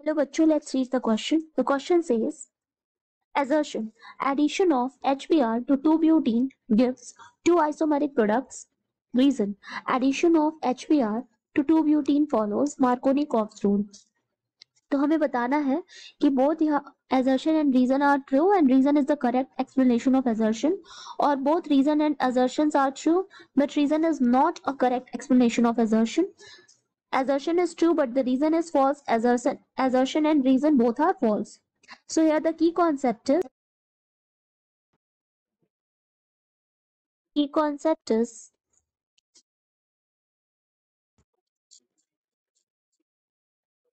Hello, bachcho, let's read the question. The question says, assertion, addition of HBr to 2-butene gives two isomeric products. Reason, addition of HBr to 2-butene follows Marconi-Cox rule. तो हमें बताना है कि both assertion and reason are true and reason is the correct explanation of assertion, or both reason and assertions are true but reason is not a correct explanation of assertion. Assertion is true but the reason is false. Assertion and reason both are false. So here the key concept is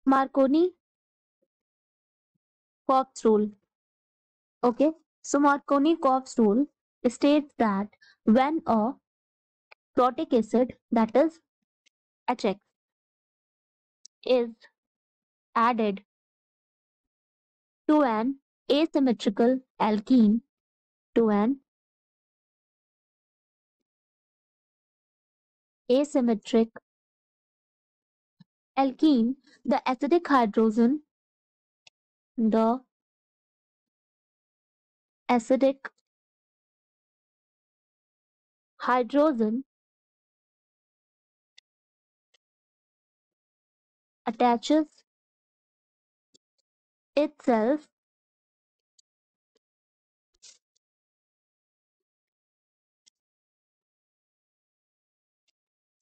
Marconi-Cox rule. Okay, so Marconi-Cox rule states that when a protic acid, that is HX, is added to an asymmetrical alkene, to an asymmetric alkene, the acidic hydrogen, the acidic hydrogen attaches itself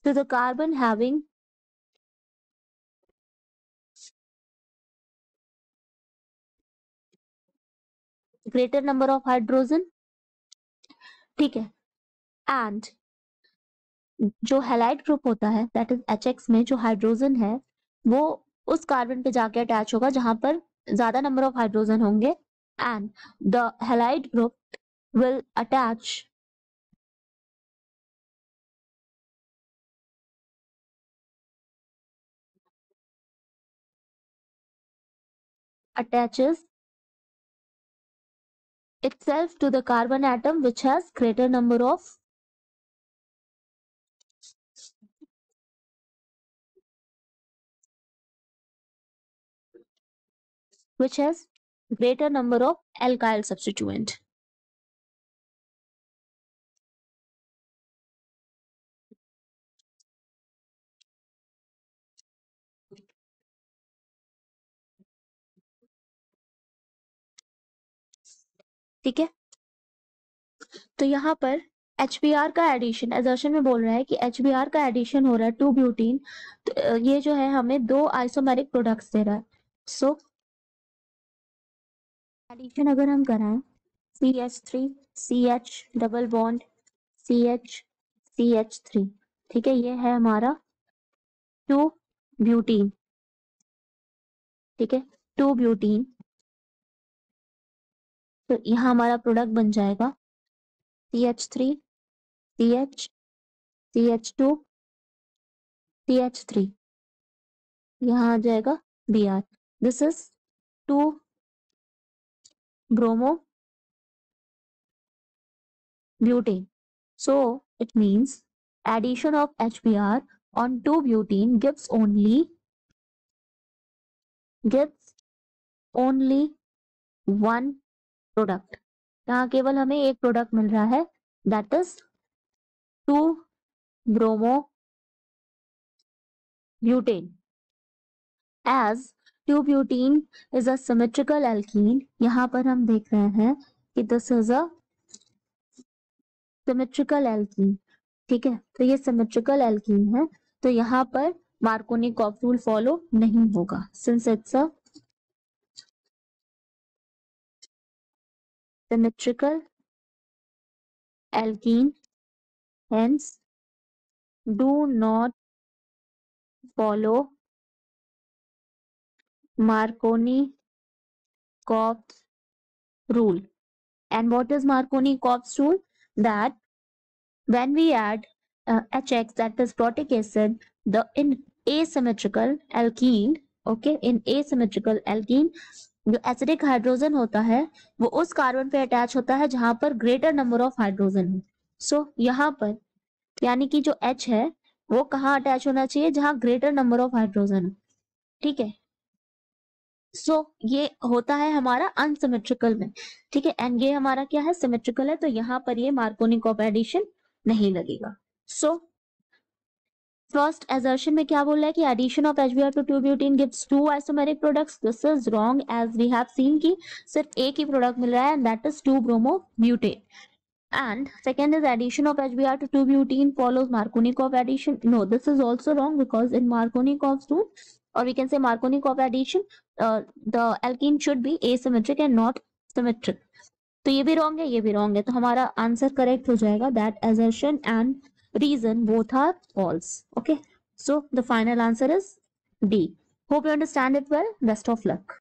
to the carbon having greater number of hydrogen. ठीक है, and जो halide group होता है that is HX में जो hydrogen है वो उस कार्बन पे जाके अटैच होगा जहां पर ज्यादा नंबर ऑफ हाइड्रोजन होंगे and the halide group will attaches itself to the carbon atom which has greater number of alkyl substituent. ठीक है, तो यहाँ पर HBr का एडिशन एजर्शन में बोल रहा है कि HBr का एडिशन हो रहा है 2-ब्यूटीन, तो ये जो है हमें दो आइसोमेरिक प्रोडक्ट्स दे रहा है. सो एडिशन अगर हम कराएं CH3 CH double bond CH CH3, ठीक है, ये है हमारा 2-ब्यूटीन. ठीक है, 2-ब्यूटीन, तो यहाँ हमारा प्रोडक्ट बन जाएगा CH3 CH CH2 CH3, यहाँ आ जाएगा Br. This is 2 bromo butane. So it means addition of HBr on 2-butene gives only one product. यहाँ केवल हमें एक प्रोडक्ट मिल रहा है that is 2 bromo butane. As 2-butene is a symmetrical alkene, यहाँ पर हम देख रहे हैं कि this is a symmetrical alkene. ठीक है, तो ये सिमेट्रिकल एल्कीन है, तो यहाँ पर मार्कोनी-कॉक्स रूल फॉलो नहीं होगा since it's a symmetrical alkene, hence do not follow Marconi-Cox rule. And what is Marconi-Cox rule? That when we add HX, that is protic acid, in asymmetrical alkene, okay, in asymmetrical alkene, जो acidic hydrogen होता है वो उस carbon पे attach होता है जहां पर ग्रेटर नंबर ऑफ हाइड्रोजन है. सो यहाँ पर यानी कि जो H है वो कहाँ अटैच होना चाहिए, जहां ग्रेटर नंबर ऑफ हाइड्रोजन है. ठीक है, सो ये होता है हमारा अनसिमेट्रिकल में, ठीक है, एंड ये हमारा क्या है, सिमेट्रिकल है, तो यहाँ पर ये मार्कोनिकॉफ एडिशन नहीं लगेगा। सो फर्स्ट assertion में क्या बोल रहा है कि addition of HBr to 2-butene gives 2 isomeric products. This is wrong as we have seen कि सिर्फ एक ही प्रोडक्ट मिल रहा है and that is 2-bromobutane। And second is addition of HBr to 2-butene follows Markovnikov addition. No, this is also wrong because in Markovnikov's rule, or we can say Markovnikov addition, the alkene should be asymmetric and not symmetric. तो ये भी wrong है, ये भी wrong है, तो हमारा answer correct हो जाएगा that assertion and reason both are false. Okay, so the final answer is D. Hope you understand it well. Best of luck.